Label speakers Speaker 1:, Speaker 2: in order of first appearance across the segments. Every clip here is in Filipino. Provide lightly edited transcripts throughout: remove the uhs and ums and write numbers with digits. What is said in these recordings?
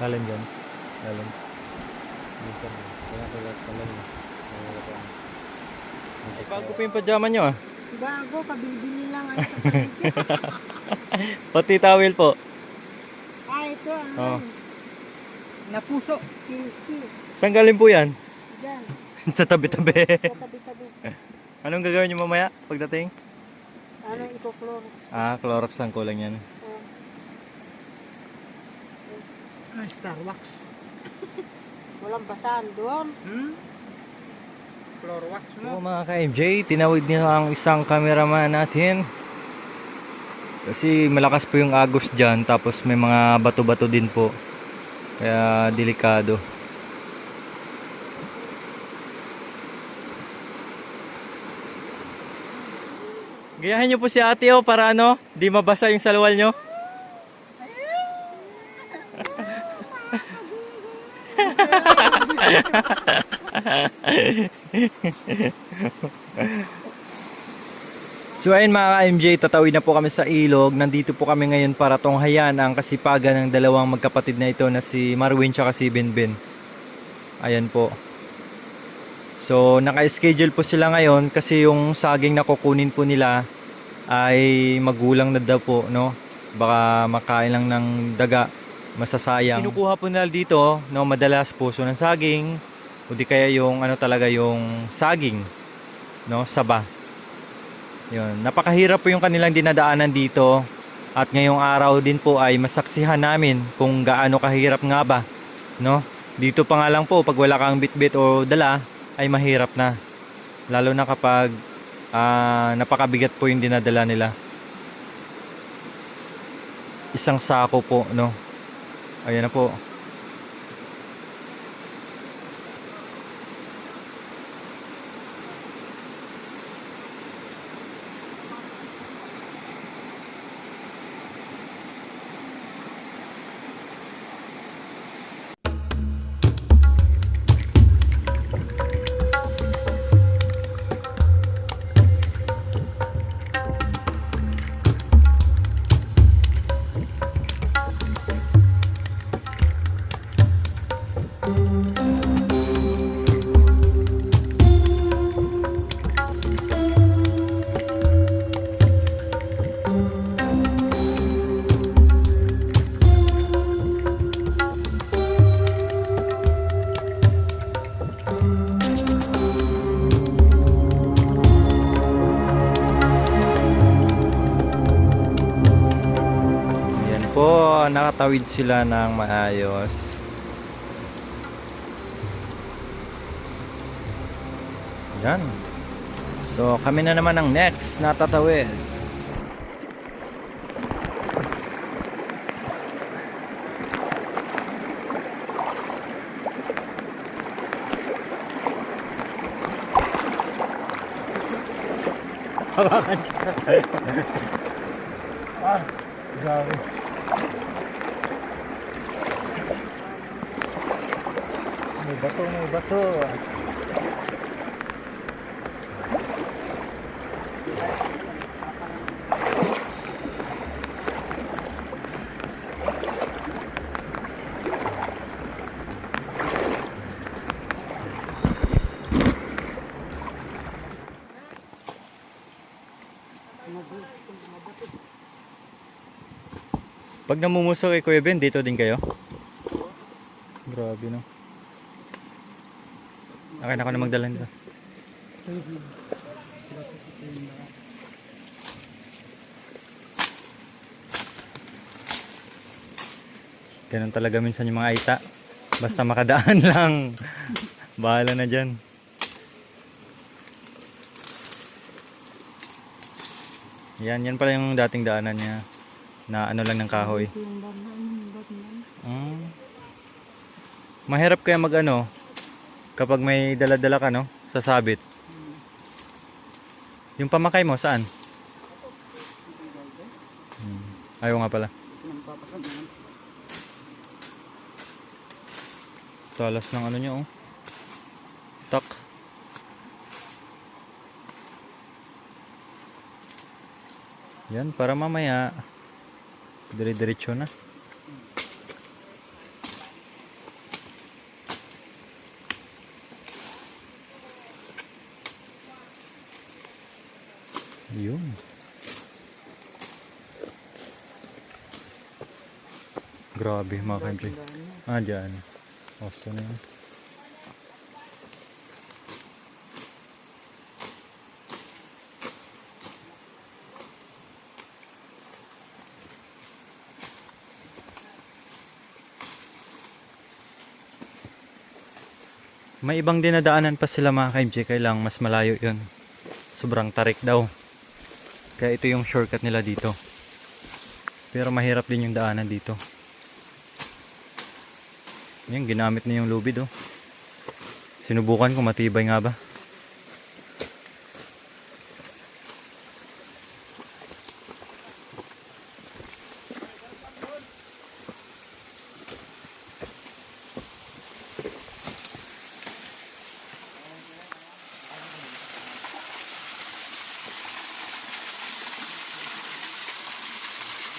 Speaker 1: Alin dyan? Alin? Minsan, kaya kalat pala yun. Ay, bago pa yung pajama nyo ah.
Speaker 2: Bago, kabibili lang ay sa palengke.
Speaker 1: Pati towel po.
Speaker 2: Ah, ito
Speaker 1: Oh.
Speaker 2: Napuso, kinsi.
Speaker 1: Saan galing po yan?
Speaker 2: Diyan,
Speaker 1: Sa tabi-tabi.
Speaker 2: sa tabi-tabi.
Speaker 1: Anong gagawin nyo mamaya pagdating?
Speaker 2: Ano, iko-chloro.
Speaker 1: Ah, Clorox lang kulang yan.
Speaker 2: Starbucks. Walang basahan doon. Chlorox
Speaker 1: Oo mga ka-MJ, tinawid niya ang isang cameraman natin. Kasi malakas po yung agos dyan, tapos may mga bato-bato din po. Kaya delikado. Gayahin niyo po si ate oh, para ano, di mabasa yung salwal nyo. So ayun mga ka-MJ, tatawid na po kami sa ilog. Nandito po kami ngayon para tunghayan ang kasipagan ng dalawang magkapatid na ito na si Marwin at si Benben. Ayan po. So naka-schedule po sila ngayon kasi yung saging na kukunin po nila ay magulang na daw po, no? Baka makain lang ng daga, masasayang. Kinukuha po nila dito, no, madalas puso ng saging o di kaya yung ano talaga yung saging, no, saba. Yun, napakahirap po yung kanilang dinadaanan dito at ngayong araw din po ay masaksihan namin kung gaano kahirap nga ba, no? Dito pa nga lang po pag wala kang bitbit o dala ay mahirap na. Lalo na kapag napakabigat po yung dinadala nila. Isang sako po, no? Ayan na po. Ayan po, nakatawid sila ng maayos. Yan. So kami na naman ang next na tatawid. Hawakan ka. Grabe. May bato, may bato. Pag namumusok kay Kuya Ben, dito din kayo? Grabe no. Akin ako na magdala nito. Ganun talaga minsan yung mga aita. Basta makadaan lang. Bahala na dyan. Yan pala yung dating daanan niya. Na ano lang ng kahoy. Mahirap kaya mag ano kapag may dala-dala ka, no? Sasabit. Yung pamakay mo saan? Ayaw nga pala. Talas ng ano nyo, oh. Tak. Yan, para mamaya dire-diretso na. Yun. Grabe mga ka-MJ. Ah, dyan. Osto na yun. May ibang dinadaanan pa sila mga ka-MJ, kailang mas malayo yun. Sobrang tarik daw. Kaya ito yung shortcut nila dito. Pero mahirap din yung daanan dito. Yan, ginamit na yung lubid oh. Sinubukan ko, matibay nga ba?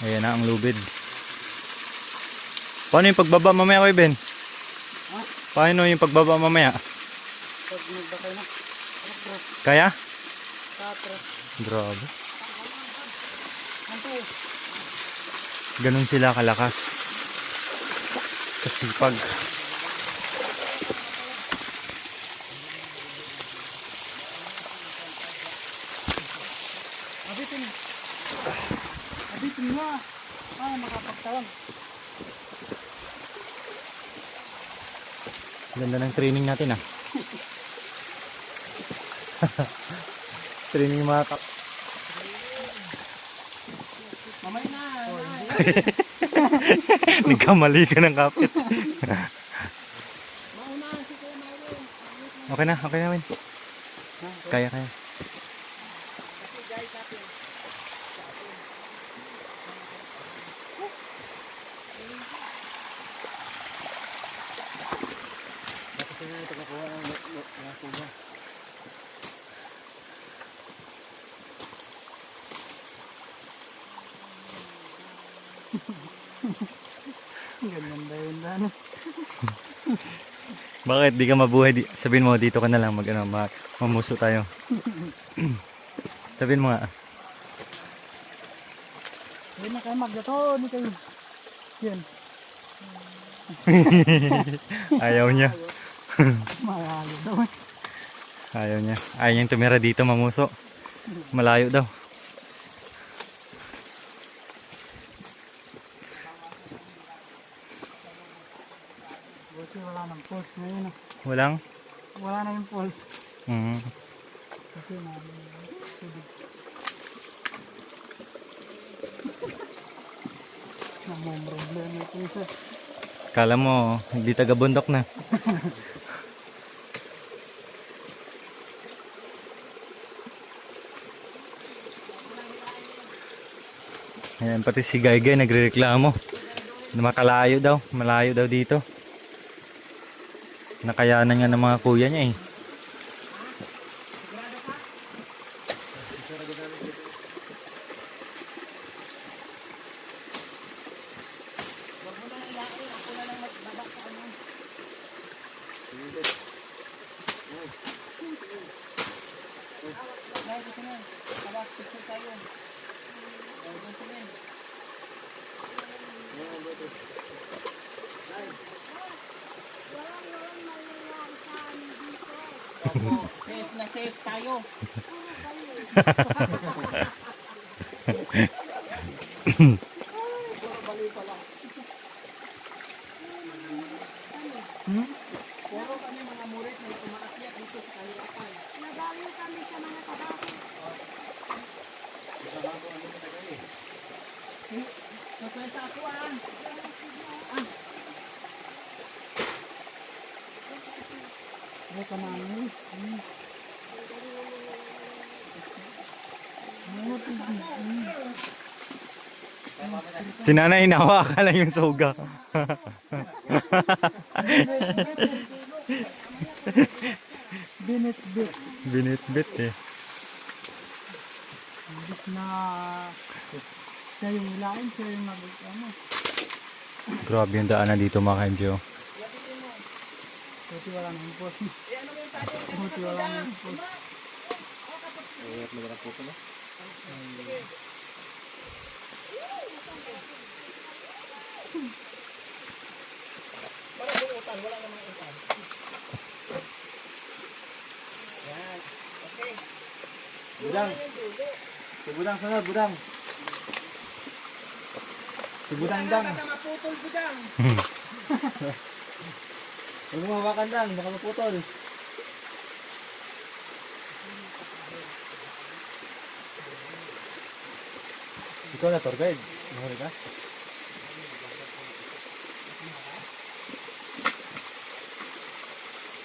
Speaker 1: Ayan na ang lubid. Paano yung pagbaba mamaya, Kuya Ben? Paano yung pagbaba mamaya?
Speaker 2: Pag nagbakay na.
Speaker 1: Kaya?
Speaker 2: Katro.
Speaker 1: Grabe.
Speaker 2: Anto.
Speaker 1: Ganun sila kalakas. Kasipag.
Speaker 2: Abitin. Abitin mo. Ay, makapagtawag.
Speaker 1: Ganda ng training natin ah. Training mga kap.
Speaker 2: Mamay na.
Speaker 1: Nagkamali ka ng kapit.
Speaker 2: Mauna si Kuya Marvin.
Speaker 1: Okay na, okay na Win. Kaya, kaya.
Speaker 2: Ganyan ba yun dano?
Speaker 1: Bakit di ka mabuhay? Sabihin mo dito ka na lang mamuso tayo. Sabihin mo nga.
Speaker 2: Hindi na kayo magdato. Hindi kayo. Yan.
Speaker 1: Ayaw niya.
Speaker 2: Malayo daw.
Speaker 1: Ayaw niya. Ayaw niyang tumira dito mamuso. Malayo daw.
Speaker 2: Buti wala nang pulse ngayon.
Speaker 1: Walang?
Speaker 2: Wala na yung pulse. Kasi namin tubig. Namang problema ito isa.
Speaker 1: Kala mo, hindi taga bundok na. Ayan, pati si Gaygay nagrereklamo. Makalayo daw, malayo daw dito. Nakayanan nga ng mga kuya niya eh.
Speaker 2: Safe na safe tayo. Puro kami mga murit na umaakyat dito sa kahirapan. Nagaling kami sa mga trabaho. Masaya sa ako ah. Buka namin.
Speaker 1: Si nanay inawa lang yung soga.
Speaker 2: Binit-bit.
Speaker 1: Binit-bit eh.
Speaker 2: Bit na siya yung ilain, siya yung ano.
Speaker 1: Grabe yung daanan dito mga ka-MJ.
Speaker 2: Buti wala nang impos. Buti wala nang impos. Para buutan, wala namang utan. Yan. Okay.
Speaker 1: Budang. Si Budang sunod, Budang. Si Budang dang.
Speaker 2: Baka maputol budang.
Speaker 1: Huwag mo hawakan dang, baka maputol. Ikaw na tour guide. Mahuli ka?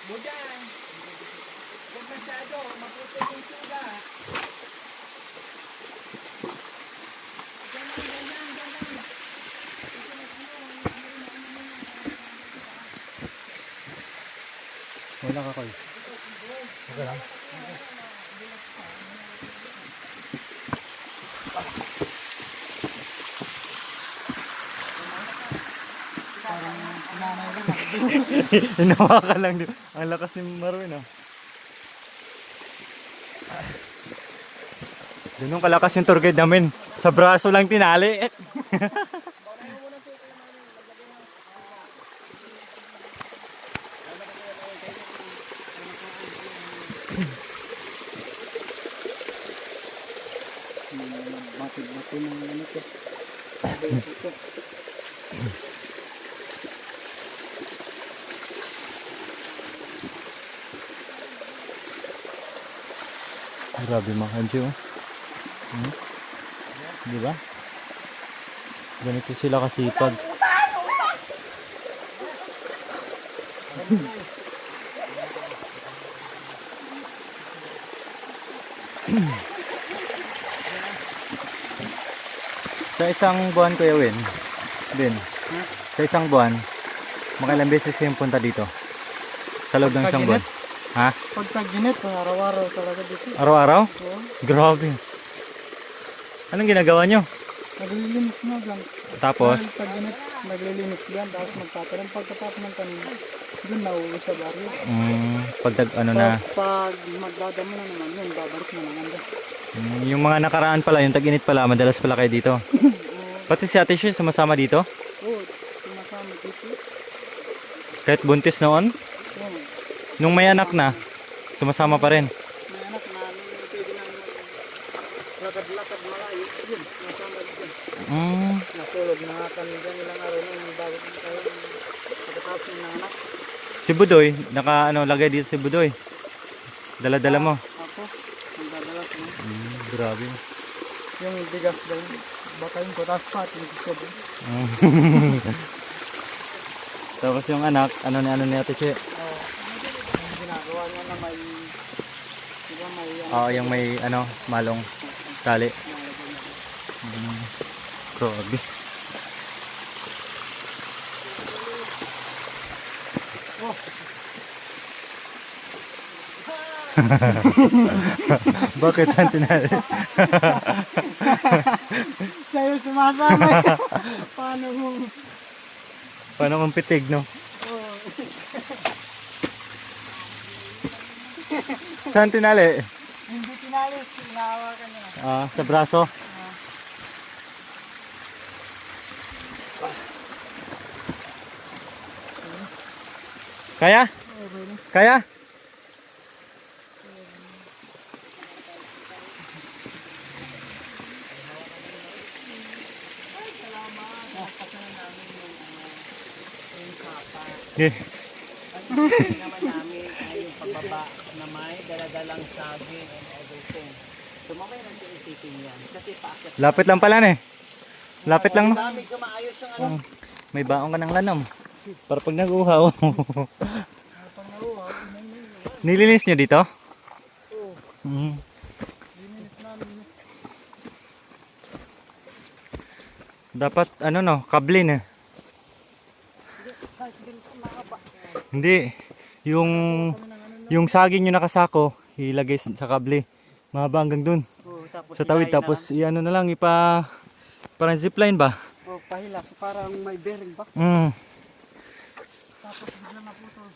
Speaker 2: Budang. Huwag masyado, maputol yung suga. Ganyan.
Speaker 1: Wala ka koy. Okay lang. Hinawakan lang din. Ang lakas ni Marwin ah. Ganun kalakas yung tour guide namin. Sa braso lang tinali.
Speaker 2: Bakit ng ano to?
Speaker 1: Grabe mga kanji oh. Di ba? Ganito sila kasipag. Sa isang buwan Kuya Win, sa isang buwan, makailang beses kayong punta dito? Sa loob ng isang buwan? Ha?
Speaker 2: Pag tag-init, araw-araw talaga dito.
Speaker 1: Araw-araw?
Speaker 2: Oo.
Speaker 1: Grabe. Anong ginagawa nyo?
Speaker 2: Naglilinis na dyan.
Speaker 1: Tapos?
Speaker 2: Dahil tag-init, naglilinis dyan. Tapos magtatanim. Pagkatapos ng tanim, dun nauwi sa baryo.
Speaker 1: Pag ano na,
Speaker 2: Pag magdadamo na naman yun, babalik na naman dyan.
Speaker 1: yung mga nakaraan pala, yung tag-init pala, madalas pala kayo dito. Pati si Ate Shi, sumasama dito?
Speaker 2: Oo, sumasama dito.
Speaker 1: Kahit buntis noon?
Speaker 2: Oo.
Speaker 1: Nung may anak na, sumasama pa rin.
Speaker 2: May anak na pwede nang lakad-lakad malayo. Yun, sumasama dito. Nasulog na kami dyan ilang araw na yung bago tayo. Pagkatapos ng anak.
Speaker 1: Si Budoy, lagay dito si Budoy. Dala-dala mo.
Speaker 2: Ako, magdadala ko na.
Speaker 1: Grabe.
Speaker 2: Yung bigas daw, bakayin ko, tapos pati yung kusod.
Speaker 1: Tapos yung anak, ano ni Ate Shi?
Speaker 2: Oo. Yung ginagawa niya na may, diba may,
Speaker 1: Oo, yung may malong tali.
Speaker 2: nalagay niya.
Speaker 1: Grabe.
Speaker 2: Oh,
Speaker 1: Bakit saan tinali?
Speaker 2: sa'yo sumasama. Paano mo?
Speaker 1: Paano kung pitig, no?
Speaker 2: Oh.
Speaker 1: Saan tinali?
Speaker 2: Hindi tinalis, inahawakan niya.
Speaker 1: Sa braso. Kaya? Kaya? Yeah.
Speaker 2: Ang naman namin ay yung pagbaba na may daladalang saging and everything. So mamaya nang isipin yan. Kasi paakyat.
Speaker 1: Lapit lang pala eh. Lapit lang, no?
Speaker 2: Dami ka maayos yung ano.
Speaker 1: May baong ka ng lanam. Para pag nag-uhaw.
Speaker 2: Pang naruha,
Speaker 1: Nilinis nyo dito?
Speaker 2: Oo. Linis namin.
Speaker 1: Dapat kablin eh. Hindi. Yung saging nyo nakasako, ilagay sa kable. Mahaba hanggang dun.
Speaker 2: Oo, tapos
Speaker 1: Sa tawid. Tapos iano na lang, parang zipline ba?
Speaker 2: oh, pahila. Parang may bearing ba? Tapos bigla naputol.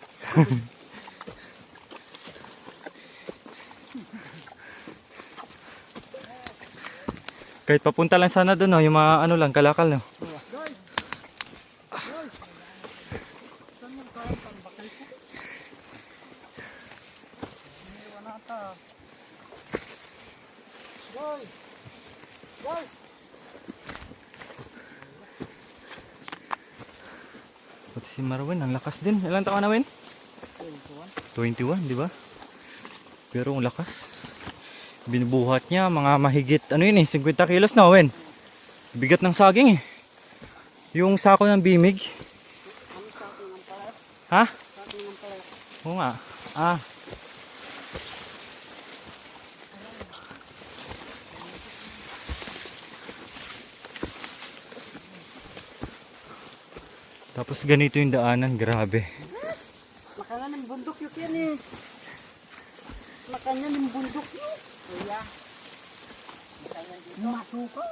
Speaker 1: Kahit papunta lang sana doon, no? Yung mga ano lang, kalakal, no?
Speaker 2: Guys! Guys! Saan yung kaya tambakal ko? Iniwan nata. Guys! Guys!
Speaker 1: Pati si Marwin, ang lakas din. Ilang taon na, Win?
Speaker 2: 21.
Speaker 1: 21, di ba? Pero ang lakas. Binubuhat niya, mga mahigit, ano yun eh, 50 kilos na, Win. Bigat ng saging eh. Yung sako ng bimig.
Speaker 2: Ano sa akin ng pala?
Speaker 1: Ha?
Speaker 2: Sa akin ng pala.
Speaker 1: Oo nga. Ah. Tapos ganito yung daanan, grabe.
Speaker 2: Makanan ng bundok yun yan eh. Makanan ng bundok yun. Kuya. Makanan dito. Masuka.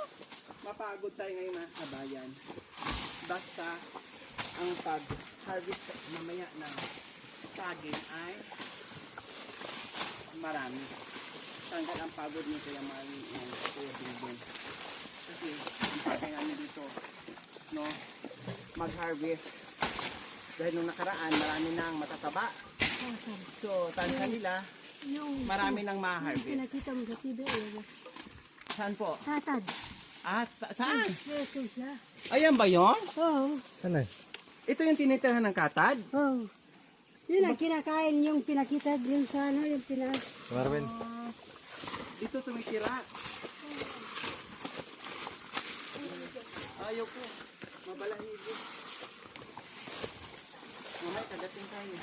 Speaker 2: Mapagod tayo ngayon sa bayan. Basta ang pag-harvest mamaya ng saging ay marami. Tanggal ang pagod niyo kaya marami yung kuya Bingbing. Kasi ang pagkain namin dito, no, mag-harvest. Dahil nung nakaraan, marami nang matataba. So, tansya nila, marami nang ma-harvest.
Speaker 3: Pinakita mo sa TV,
Speaker 2: Saan po?
Speaker 3: tatad.
Speaker 2: Saan?
Speaker 3: Yeso siya.
Speaker 2: Ayan ba yon?
Speaker 3: Oo,
Speaker 1: Ano?
Speaker 2: Ito yung tinitirhan ng katad?
Speaker 3: oo. Yun ang kinakain yung pinakita yung sa ano, yung
Speaker 1: Marwin.
Speaker 2: Dito tumitira. Ayaw ko. Mabalahibo. Mamay, kagating tayo.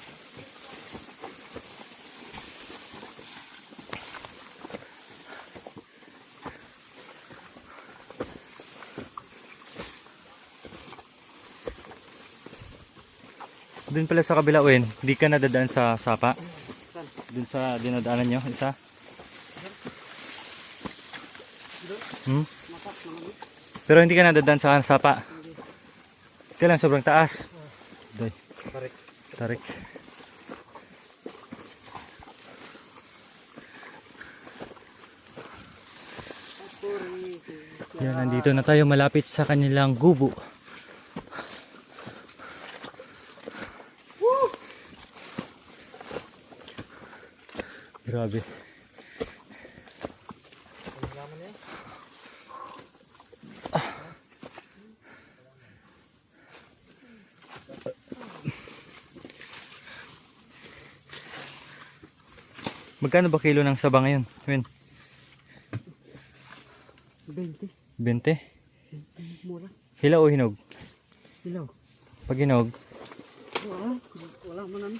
Speaker 1: Doon pala sa kabila, Win. Hindi ka nadadaan sa sapa.
Speaker 2: Saan?
Speaker 1: Doon sa dinadaanan nyo, isa. Hmm?
Speaker 2: Makas, malamig.
Speaker 1: Pero hindi ka nadadaan sa sapa. Kailan sobrang taas. Doy.
Speaker 2: Tarik.
Speaker 1: Tarik. Yan, nandito na tayo malapit sa kanilang gubo. Grabe. Magkano ba kilo ng saba ngayon? Win?
Speaker 2: 20.
Speaker 1: 20?
Speaker 2: Mura.
Speaker 1: Hilaw o hinog?
Speaker 2: Ilaw.
Speaker 1: Pag hinog,
Speaker 2: Wala mo namin.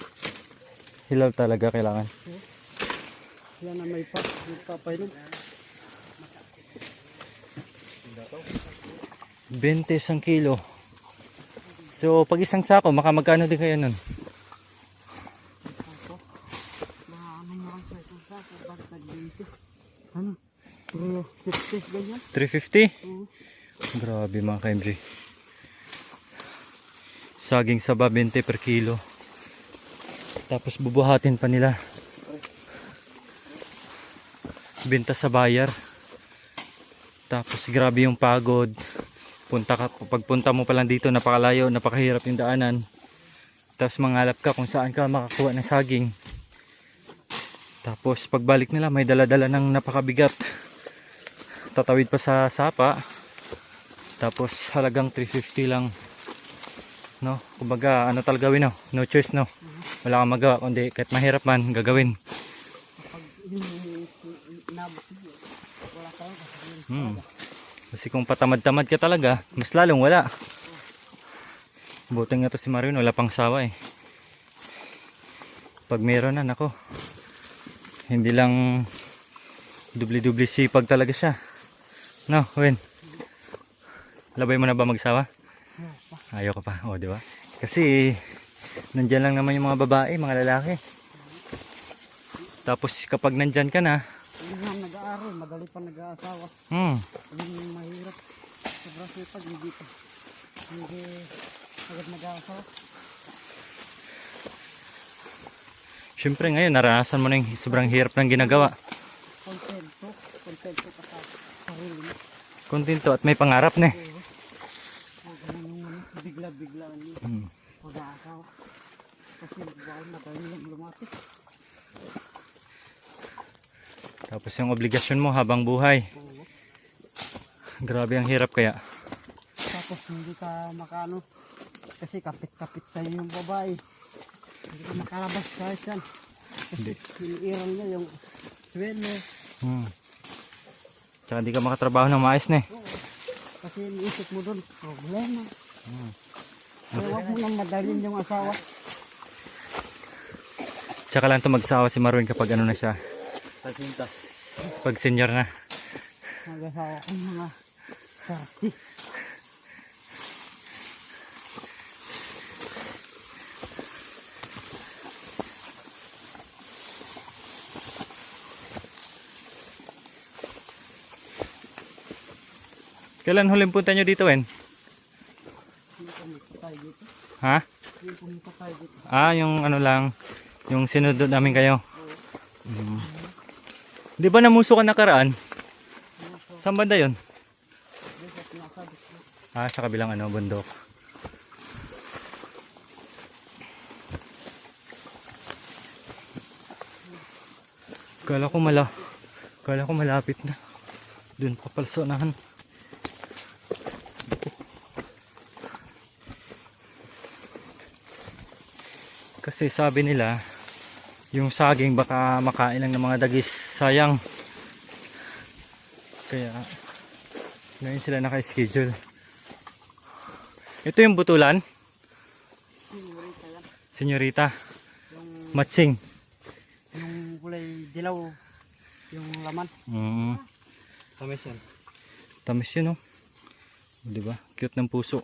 Speaker 1: hilaw talaga kailangan.
Speaker 2: Yan na may papainom.
Speaker 1: 20 isang kilo. So, pag isang sako, magkano din kayo nun?
Speaker 2: Ano mo ang sa isang sako? Bagtag 20. Ano? 350 ganyan?
Speaker 1: 350?
Speaker 2: Oo.
Speaker 1: Grabe mga ka-MJ. Saging saba 20 per kilo. Tapos bubuhatin pa nila. Benta sa bayar. Tapos grabe yung pagod. Pagpunta mo pa lang dito, napakalayo, napakahirap yung daanan. Tapos mangalap ka kung saan ka makakuha ng saging. Tapos pagbalik nila may dala-dala ng napakabigat. Tatawid pa sa sapa. Tapos halagang 350 lang. No? Kumbaga ano talaga gawin, no? No choice, no? Wala kang magawa kundi kahit mahirap man gagawin.
Speaker 2: Pag inabot mo, wala tayo kasi
Speaker 1: Kasi kung patamad-tamad ka talaga, mas lalong wala. Buti nga to si Marvin, wala pang sawa eh. Pag meron na, nako. Hindi lang dubli-dubli sipag talaga siya. No, Win? Labay mo na ba magsawa? Ayaw ka pa, o di ba? Kasi nandyan lang naman yung mga babae, mga lalaki. Tapos kapag nandyan ka na,
Speaker 2: hindi nga nag-aaral, madali pa nag-aasawa. Yun yung mahirap. Sobrang sipag, hindi pa. Hindi agad nag-aasawa.
Speaker 1: syempre ngayon naranasan mo na yung sobrang hirap ng ginagawa.
Speaker 2: Kontento ka sa sarili mo.
Speaker 1: Kontento at may pangarap na eh.
Speaker 2: Bigla-bigla niyo.
Speaker 1: Hmm.
Speaker 2: Pag-aakaw. Kasi bawal na tayo nilang lumapit.
Speaker 1: Tapos yung obligasyon mo habang buhay.
Speaker 2: Oo.
Speaker 1: Grabe ang hirap kaya.
Speaker 2: Tapos hindi ka makano. Kasi kapit-kapit tayo yung babae. Hindi ka makalabas kahit yan.
Speaker 1: Hindi.
Speaker 2: Hiniiral niya yung swelo.
Speaker 1: Hmm. Tsaka hindi ka makatrabaho ng maayos na eh.
Speaker 2: Kasi iniisip mo doon, problema. Kaya huwag mo nang madalin yung asawa.
Speaker 1: Tsaka lang to magsawa si Marwin kapag ano na siya. Pag senior na.
Speaker 2: Mag-asawa kong mga 30.
Speaker 1: Kailan huling punta nyo dito, Wen?
Speaker 2: Hindi pumunta tayo dito.
Speaker 1: Ha?
Speaker 2: Hindi pumunta tayo dito.
Speaker 1: Ah, yung ano lang, yung sinunod namin kayo. Mm. Di ba namuso ka nakaraan? Saan banda yun?
Speaker 2: Dito at sinasabi ko.
Speaker 1: Ah, sa kabilang ano, bundok. Kala ko malapit na. Doon pa pala sa unahan. Kasi sabi nila, yung saging baka makain lang ng mga dagis. Sayang. Kaya, ngayon sila naka-schedule. Ito yung butulan.
Speaker 2: Sinurita yan.
Speaker 1: Senyorita.
Speaker 2: Yung,
Speaker 1: Matsing.
Speaker 2: yung kulay dilaw. Yung laman.
Speaker 1: Tamis yan. Tamis yun, oh. Diba? Cute ng puso.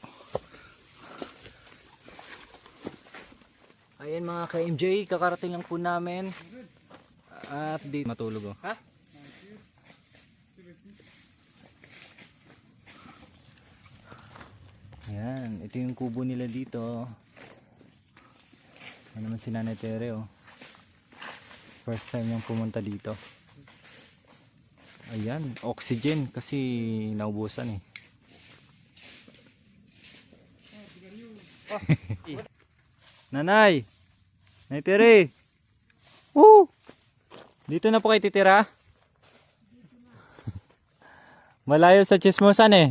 Speaker 1: Ayan mga ka-MJ, kakarating lang po namin. At di matulog, oh.
Speaker 2: Ha?
Speaker 1: Ayan, ito yung kubo nila dito. Ano naman si Nanay Tere, oh. First time niyang pumunta dito. Ayan, oxygen kasi naubusan eh. Nanay! Nanay Tere! Woo! Dito na po kayo titira? Malayo sa Chismosan eh.